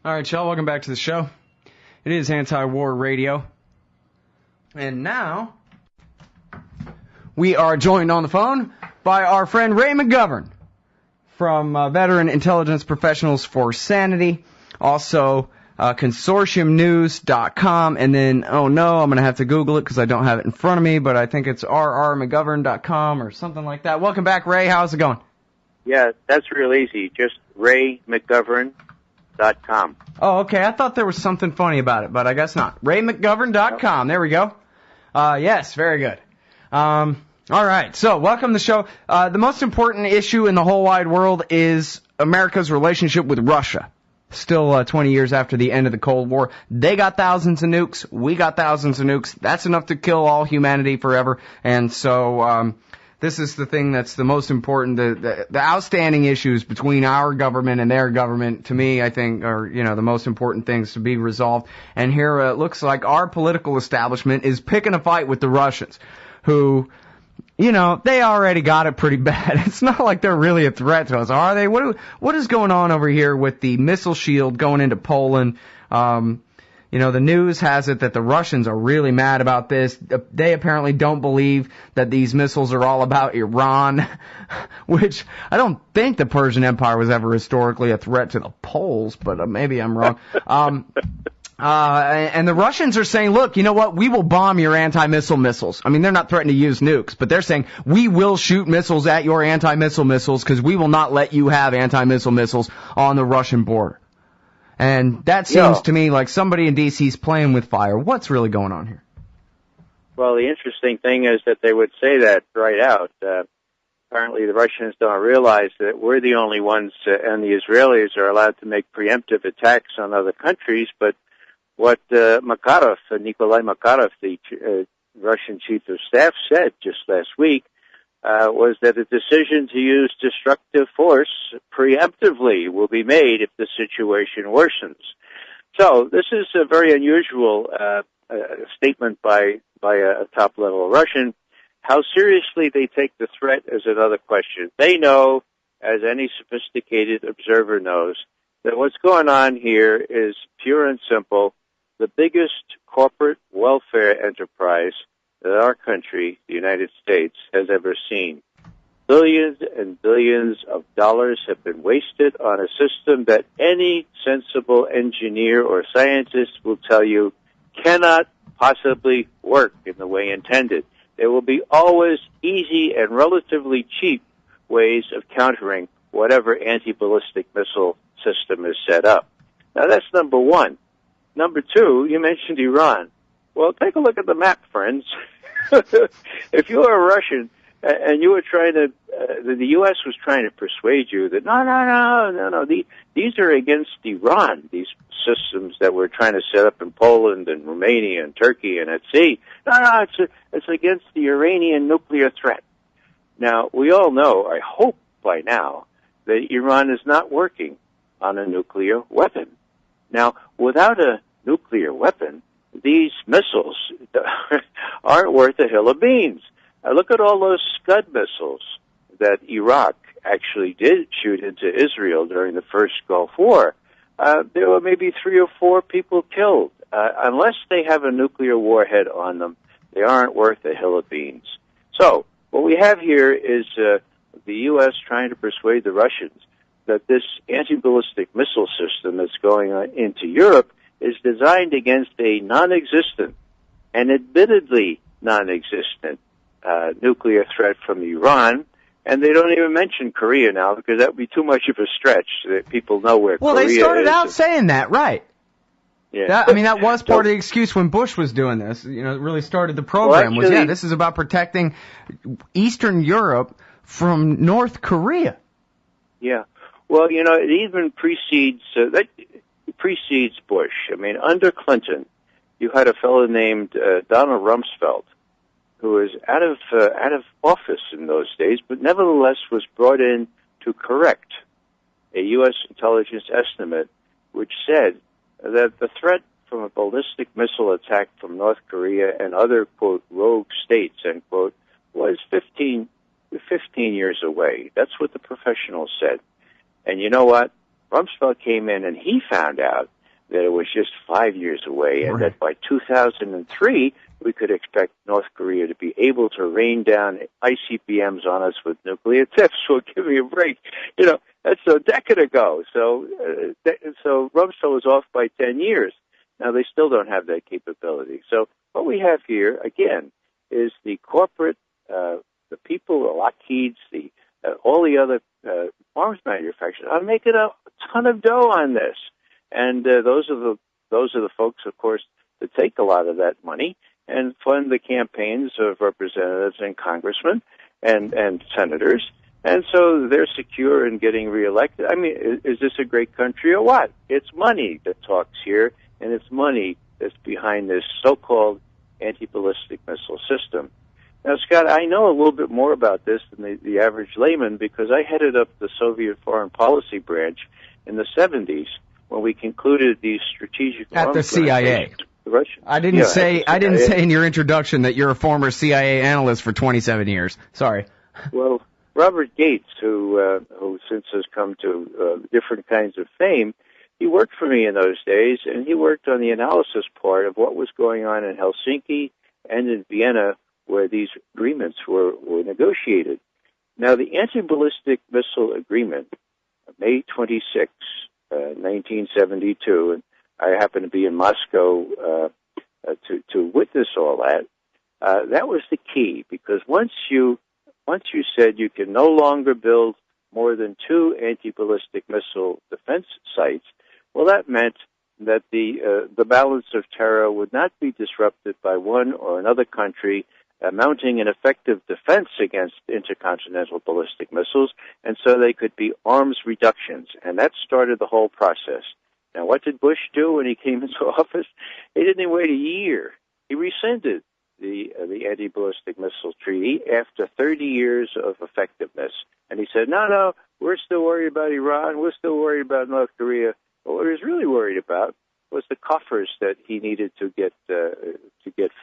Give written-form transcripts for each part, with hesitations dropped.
All right, y'all, welcome back to the show. It is Anti-War Radio. And now, we are joined on the phone by our friend Ray McGovern from Veteran Intelligence Professionals for Sanity, also consortiumnews.com, and then, oh no, I'm going to have to Google it because I don't have it in front of me, but I think it's rrmcgovern.com or something like that. Welcome back, Ray. How's it going? Yeah, that's real easy. Just raymcgovern.com. Oh, okay. I thought there was something funny about it, but I guess not. raymcgovern.com. There we go. Yes, very good. All right. So, welcome to the show. The most important issue in the whole wide world is America's relationship with Russia. Still 20 years after the end of the Cold War. They got thousands of nukes. We got thousands of nukes. That's enough to kill all humanity forever. And so, this is the thing that's the most important. The outstanding issues between our government and their government, to me, I think, are, the most important things to be resolved. And here it looks like our political establishment is picking a fight with the Russians, who, they already got it pretty bad. It's not like they're really a threat to us, are they? What is going on over here with the missile shield going into Poland? The news has it that the Russians are really mad about this. They apparently don't believe that these missiles are all about Iran, which I don't think the Persian Empire was ever historically a threat to the Poles, but maybe I'm wrong. And the Russians are saying, look, you know what? We will bomb your anti-missile missiles. I mean, they're not threatening to use nukes, but they're saying we will shoot missiles at your anti-missile missiles because we will not let you have anti-missile missiles on the Russian border. And that seems to me like somebody in D.C. is playing with fire. What's really going on here? Well, the interesting thing is that they would say that right out. Apparently the Russians don't realize that we're the only ones, and the Israelis are allowed to make preemptive attacks on other countries, but what Nikolai Makarov, the Russian chief of staff, said just last week was that a decision to use destructive force preemptively will be made if the situation worsens. So this is a very unusual statement by a top-level Russian. How seriously they take the threat is another question. They know, as any sophisticated observer knows, that what's going on here is pure and simple the biggest corporate welfare enterprise that our country, the United States, has ever seen. Billions and billions of dollars have been wasted on a system that any sensible engineer or scientist will tell you cannot possibly work in the way intended. There will be always easy and relatively cheap ways of countering whatever anti-ballistic missile system is set up. Now, that's number one. Number two, you mentioned Iran. Well, take a look at the map, friends. If you were a Russian and you were trying to, the U.S. was trying to persuade you that no, these are against Iran, these systems that we're trying to set up in Poland and Romania and Turkey and at sea. No, it's against the Iranian nuclear threat. Now, we all know, I hope by now, that Iran is not working on a nuclear weapon. Now, without a nuclear weapon, these missiles aren't worth a hill of beans. Look at all those Scud missiles that Iraq actually did shoot into Israel during the first Gulf War. There were maybe 3 or 4 people killed. Unless they have a nuclear warhead on them, they aren't worth a hill of beans. So, what we have here is the U.S. trying to persuade the Russians that this anti-ballistic missile system that's going on into Europe is designed against a non-existent and admittedly non-existent nuclear threat from Iran. And they don't even mention Korea now because that would be too much of a stretch. That people know where Korea is. Well, they started out saying that, right? Yeah. That was part of the excuse when Bush was doing this. It really started the program. Well, actually, this is about protecting Eastern Europe from North Korea. Yeah. Well, it even precedes Bush. I mean, under Clinton, you had a fellow named Donald Rumsfeld, who was out of office in those days, but nevertheless was brought in to correct a U.S. intelligence estimate which said that the threat from a ballistic missile attack from North Korea and other, quote, rogue states, end quote, was 15 years away. That's what the professionals said. And you know what? Rumsfeld came in and he found out that it was just 5 years away, and that by 2003 we could expect North Korea to be able to rain down ICBMs on us with nuclear tips. Well, give me a break. That's a decade ago. So Rumsfeld was off by 10 years. Now, they still don't have that capability. So what we have here, again, is the corporate, the people, the Lockheeds, all the other arms manufacturers are making a ton of dough on this. And those are the folks, of course, that take a lot of that money and fund the campaigns of representatives and congressmen and senators. And so they're secure in getting reelected. I mean, is this a great country or what? It's money that talks here, and it's money that's behind this so-called anti-ballistic missile system. Now, Scott, I know a little bit more about this than the average layman because I headed up the Soviet foreign policy branch in the 70s when we concluded these strategic at the CIA. I didn't say in your introduction that you're a former CIA analyst for 27 years. Sorry. Well, Robert Gates, who since has come to different kinds of fame, he worked for me in those days, and he worked on the analysis part of what was going on in Helsinki and in Vienna, where these agreements were negotiated. Now, the Anti-Ballistic Missile Agreement, May 26, 1972, and I happened to be in Moscow to witness all that. That was the key, because once you said you can no longer build more than 2 anti-ballistic missile defense sites, well, that meant that the balance of terror would not be disrupted by one or another country mounting an effective defense against intercontinental ballistic missiles, and so they could be arms reductions, and that started the whole process. Now, what did Bush do when he came into office? He didn't even wait a year. He rescinded the Anti-Ballistic Missile Treaty after 30 years of effectiveness, and he said, no, we're still worried about Iran, we're still worried about North Korea. But what he was really worried about was the coffers that he needed to get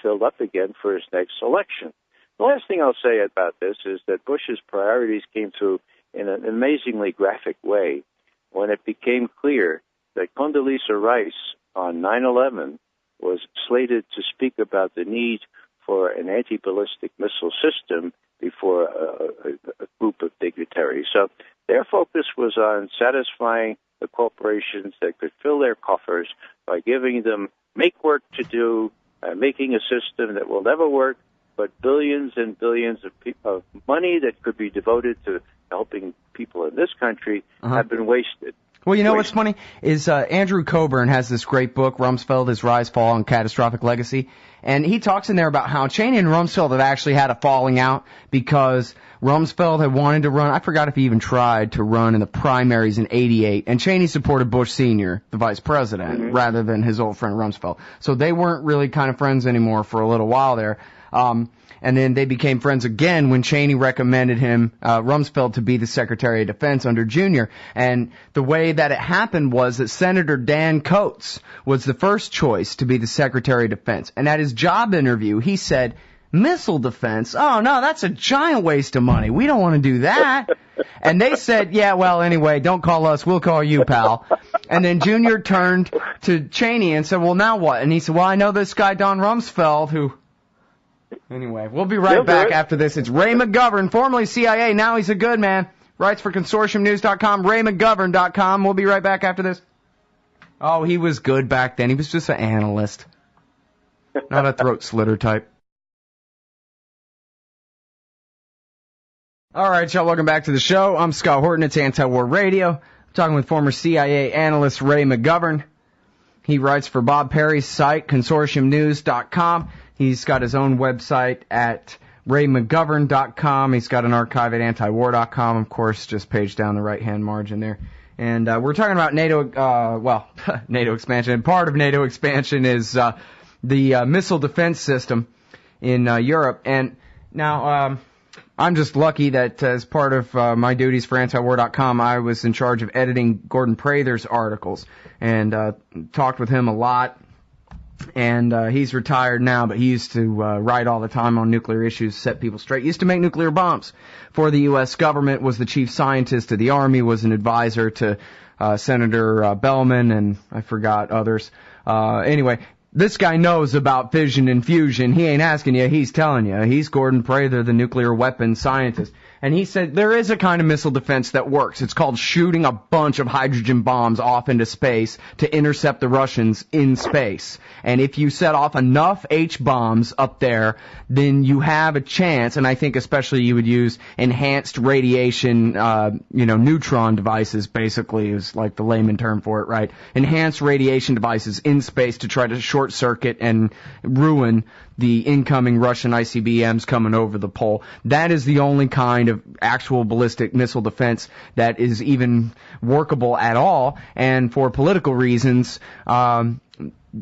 filled up again for his next election. The last thing I'll say about this is that Bush's priorities came through in an amazingly graphic way when it became clear that Condoleezza Rice on 9/11 was slated to speak about the need for an anti-ballistic missile system before a group of dignitaries. So their focus was on satisfying the corporations that could fill their coffers by giving them make work to do, making a system that will never work, but billions and billions of money that could be devoted to helping people in this country have been wasted. Well, you know what's funny is Andrew Coburn has this great book, Rumsfeld, His Rise, Fall, and Catastrophic Legacy, and he talks in there about how Cheney and Rumsfeld had actually had a falling out because Rumsfeld had wanted to run, I forgot if he even tried to run in the primaries in '88, and Cheney supported Bush Sr., the vice president, rather than his old friend Rumsfeld. So they weren't really kind of friends anymore for a little while there. And then they became friends again when Cheney recommended him, Rumsfeld, to be the Secretary of Defense under Junior. And the way that it happened was that Senator Dan Coates was the first choice to be the Secretary of Defense. And at his job interview, he said, missile defense? Oh, no, that's a giant waste of money. We don't want to do that. And they said, yeah, well, anyway, don't call us. We'll call you, pal. And then Junior turned to Cheney and said, well, now what? And he said, well, I know this guy, Don Rumsfeld, who... Anyway, we'll be right back after this. It's Ray McGovern, formerly CIA. Now he's a good man. Writes for consortiumnews.com, raymcgovern.com. We'll be right back after this. Oh, he was good back then. He was just an analyst, not a throat slitter type. All right, y'all, welcome back to the show. I'm Scott Horton. It's Anti-War Radio. I'm talking with former CIA analyst Ray McGovern. He writes for Bob Perry's site, consortiumnews.com. He's got his own website at raymcgovern.com. He's got an archive at antiwar.com, of course, just page down the right-hand margin there. And we're talking about NATO, NATO expansion. And part of NATO expansion is the missile defense system in Europe. And now I'm just lucky that as part of my duties for antiwar.com, I was in charge of editing Gordon Prather's articles and talked with him a lot And he's retired now, but he used to write all the time on nuclear issues, set people straight. He used to make nuclear bombs for the U.S. government, was the chief scientist of the Army, was an advisor to Senator Bellman, and I forgot others. Anyway, this guy knows about fission and fusion. He ain't asking you, he's telling you. He's Gordon Prather, the nuclear weapons scientist. And he said there is a kind of missile defense that works. It's called shooting a bunch of hydrogen bombs off into space to intercept the Russians in space. And if you set off enough H-bombs up there, then you have a chance, and I think especially you would use enhanced radiation, neutron devices, basically, is like the layman term for it, right? Enhanced radiation devices in space to try to short circuit and ruin the incoming Russian ICBMs coming over the pole. That is the only kind of actual ballistic missile defense that is even workable at all, and for political reasons,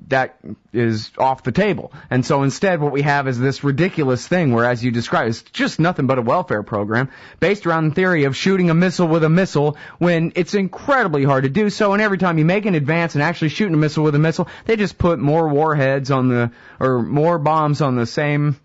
that is off the table. And so instead what we have is this ridiculous thing where, as you described, it's just nothing but a welfare program based around the theory of shooting a missile with a missile when it's incredibly hard to do so, and every time you make an advance and actually shooting a missile with a missile, they just put more warheads or more bombs on the same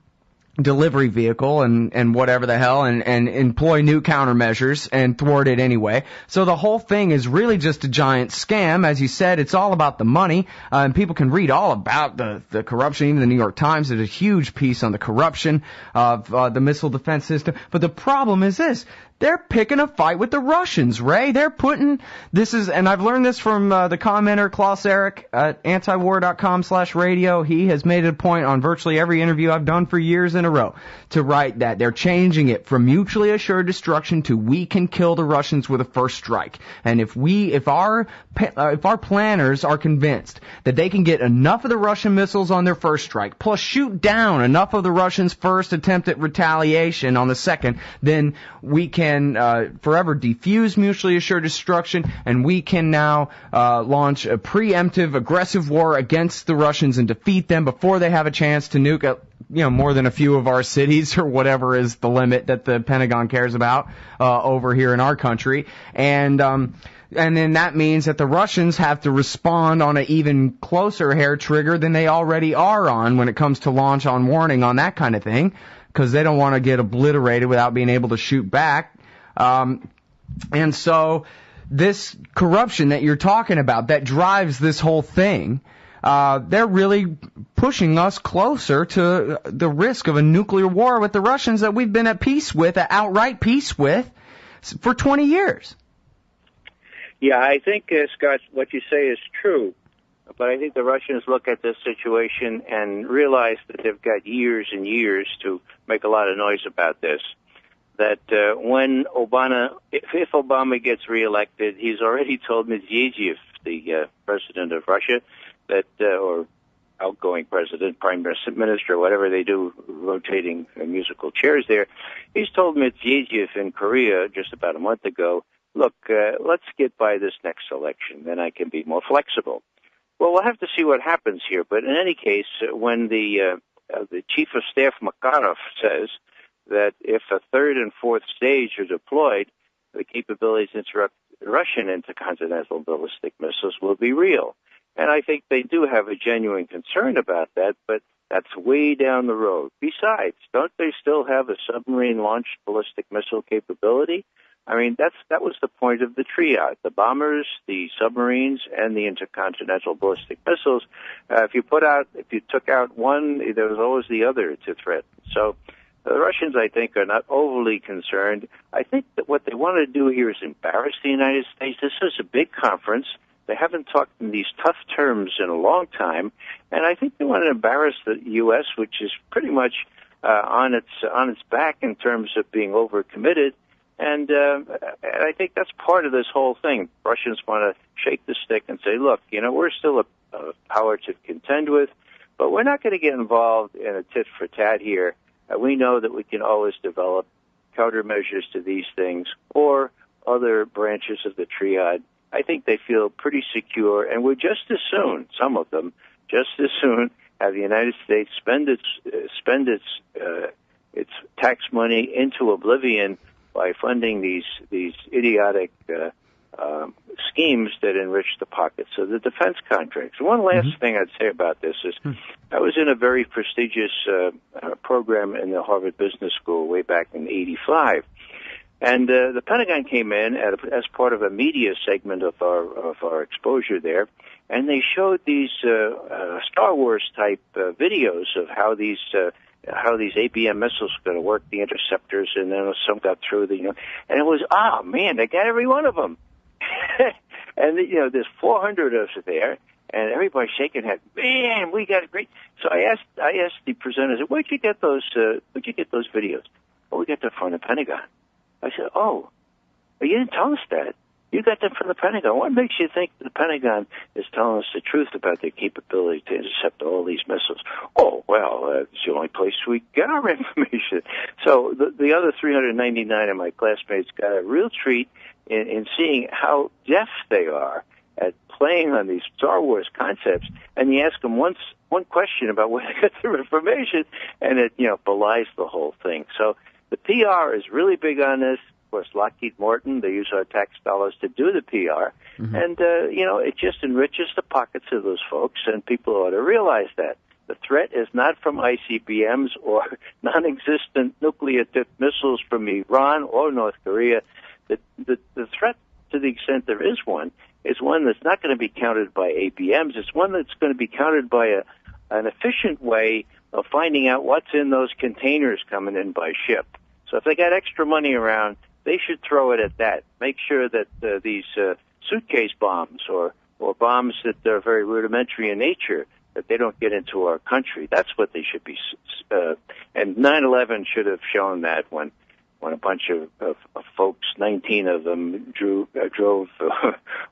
delivery vehicle and whatever the hell and employ new countermeasures and thwart it anyway. So the whole thing is really just a giant scam. As you said, it's all about the money, and people can read all about the corruption. Even the New York Times did a huge piece on the corruption of the missile defense system. But the problem is this. They're picking a fight with the Russians, Ray. They're putting, and I've learned this from the commenter Klaus Eric at antiwar.com/radio. He has made it a point on virtually every interview I've done for years in a row to write that they're changing it from mutually assured destruction to we can kill the Russians with a first strike. And if our planners are convinced that they can get enough of the Russian missiles on their first strike, plus shoot down enough of the Russians' first attempt at retaliation on the second, then we can forever defuse mutually assured destruction, and we can now launch a preemptive aggressive war against the Russians and defeat them before they have a chance to nuke more than a few of our cities, or whatever is the limit that the Pentagon cares about over here in our country. And then that means that the Russians have to respond on an even closer hair trigger than they already are on when it comes to launch on warning on that kind of thing, because they don't want to get obliterated without being able to shoot back. And so this corruption that you're talking about that drives this whole thing, they're really pushing us closer to the risk of a nuclear war with the Russians that we've been at peace with, at outright peace with, for 20 years. Yeah, I think, Scott, what you say is true. But I think the Russians look at this situation and realize that they've got years and years to make a lot of noise about this. That when if Obama gets reelected, he's already told Medvedev, the president of Russia, that or outgoing president, prime minister, whatever they do, rotating musical chairs there. He's told Medvedev in Korea just about a month ago, look, let's get by this next election, then I can be more flexible. Well, we'll have to see what happens here. But in any case, when the chief of staff Makarov says that if a third and fourth stage are deployed, the capabilities to interrupt Russian intercontinental ballistic missiles will be real. And I think they do have a genuine concern about that, but that's way down the road. Besides, don't they still have a submarine-launched ballistic missile capability? I mean, that was the point of the triad: the bombers, the submarines, and the intercontinental ballistic missiles. If you took out one, there was always the other to threaten. So the Russians, I think, are not overly concerned. I think that what they want to do here is embarrass the United States. This is a big conference. They haven't talked in these tough terms in a long time, and I think they want to embarrass the U.S., which is pretty much on its back in terms of being overcommitted. And I think that's part of this whole thing. Russians want to shake the stick and say, look, we're still a power to contend with, but we're not going to get involved in a tit-for-tat here. We know that we can always develop countermeasures to these things or other branches of the triad. I think they feel pretty secure, and would just as soon, some of them, just as soon have the United States spend its tax money into oblivion by funding these idiotic schemes that enrich the pockets of the defense contractors. One last thing I'd say about this is I was in a very prestigious program in the Harvard Business School way back in '85. And the Pentagon came in as part of a media segment of our exposure there, and they showed these Star Wars type videos of how these ABM missiles are going to work, the interceptors, and then some got through and it was, man, they got every one of them. And there's 400 of us there, and everybody's shaking head. Man, we got it great. So I asked the presenters, where'd you get those videos? Oh, we got them from the Pentagon. I said, oh, you didn't tell us that. You got them from the Pentagon. What makes you think the Pentagon is telling us the truth about their capability to intercept all these missiles? Oh, well, it's the only place we get our information. So the other 399 of my classmates got a real treat in seeing how deaf they are at playing on these Star Wars concepts. And you ask them one question about where they get their information, and it belies the whole thing. So the PR is really big on this. Of course, Lockheed Martin, they use our tax dollars to do the PR. And, it just enriches the pockets of those folks, and people ought to realize that. The threat is not from ICBMs or non-existent nuclear-tipped missiles from Iran or North Korea. The threat, to the extent there is one, is one that's not going to be countered by ABMs. It's one that's going to be countered by an efficient way of finding out what's in those containers coming in by ship. So if they got extra money around, they should throw it at that. Make sure that these suitcase bombs or bombs that are very rudimentary in nature, that they don't get into our country. That's what they should be. And 9/11 should have shown that when a bunch of folks, 19 of them, drove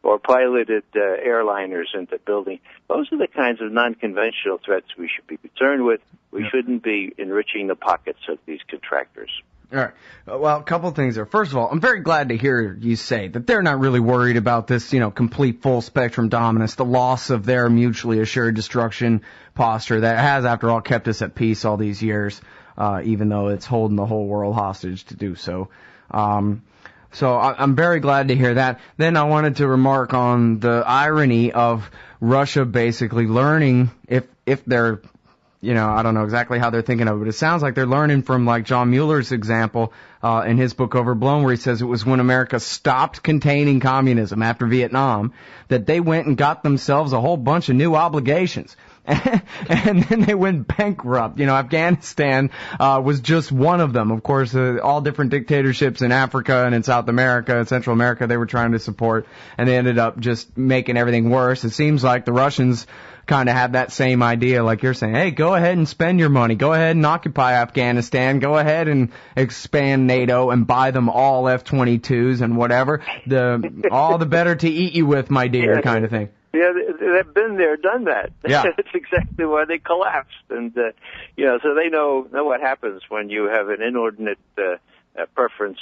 or piloted airliners into buildings. Those are the kinds of non-conventional threats we should be concerned with. We shouldn't be enriching the pockets of these contractors. All right. Well, a couple of things there. First of all, I'm very glad to hear you say that they're not really worried about this, complete full spectrum dominance, the loss of their mutually assured destruction posture that has, after all, kept us at peace all these years, even though it's holding the whole world hostage to do so. So I'm very glad to hear that. Then I wanted to remark on the irony of Russia basically learning, if they're, I don't know exactly how they're thinking of it, but it sounds like they're learning from like John Mueller's example in his book Overblown, where he says it was when America stopped containing communism after Vietnam that they went and got themselves a whole bunch of new obligations. And then they went bankrupt. Afghanistan was just one of them. Of course, all different dictatorships in Africa and in South America and Central America they were trying to support, and they ended up just making everything worse. It seems like the Russians kind of have that same idea, like you're saying. Hey, go ahead and spend your money. Go ahead and occupy Afghanistan. Go ahead and expand NATO and buy them all F-22s and whatever. All the better to eat you with, my dear, kind of thing. Yeah, they've been there, done that. Yeah. That's exactly why they collapsed. And, so they know what happens when you have an inordinate preference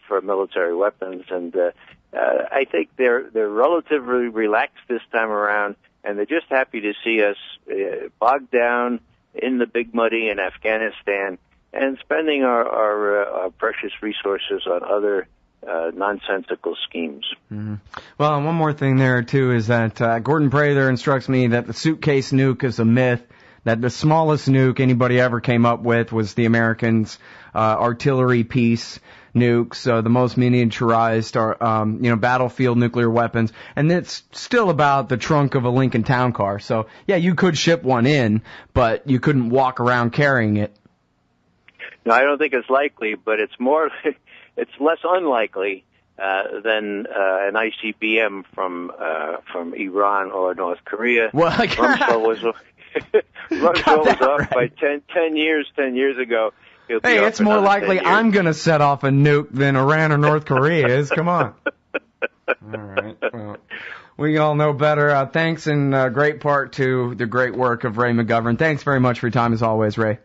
for military weapons. And I think they're relatively relaxed this time around, and they're just happy to see us bogged down in the big muddy in Afghanistan and spending our precious resources on other nonsensical schemes. Mm-hmm. Well, and one more thing there, too, is that Gordon Prather instructs me that the suitcase nuke is a myth, that the smallest nuke anybody ever came up with was the Americans' artillery piece nukes, the most miniaturized battlefield nuclear weapons, and it's still about the trunk of a Lincoln Town Car. So, yeah, you could ship one in, but you couldn't walk around carrying it. No, I don't think it's likely, but it's less unlikely than an ICBM from Iran or North Korea. Well, Rumsfeld was off by 10 years ago. Hey, it's more likely I'm going to set off a nuke than Iran or North Korea is. Come on. All right. Well, we all know better. Thanks in great part to the great work of Ray McGovern. Thanks very much for your time as always, Ray.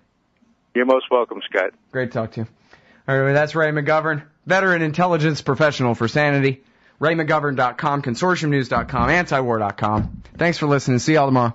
You're most welcome, Scott. Great to talk to you. All right, that's Ray McGovern, veteran intelligence professional for Sanity. RayMcGovern.com, ConsortiumNews.com, Antiwar.com. Thanks for listening. See y'all tomorrow.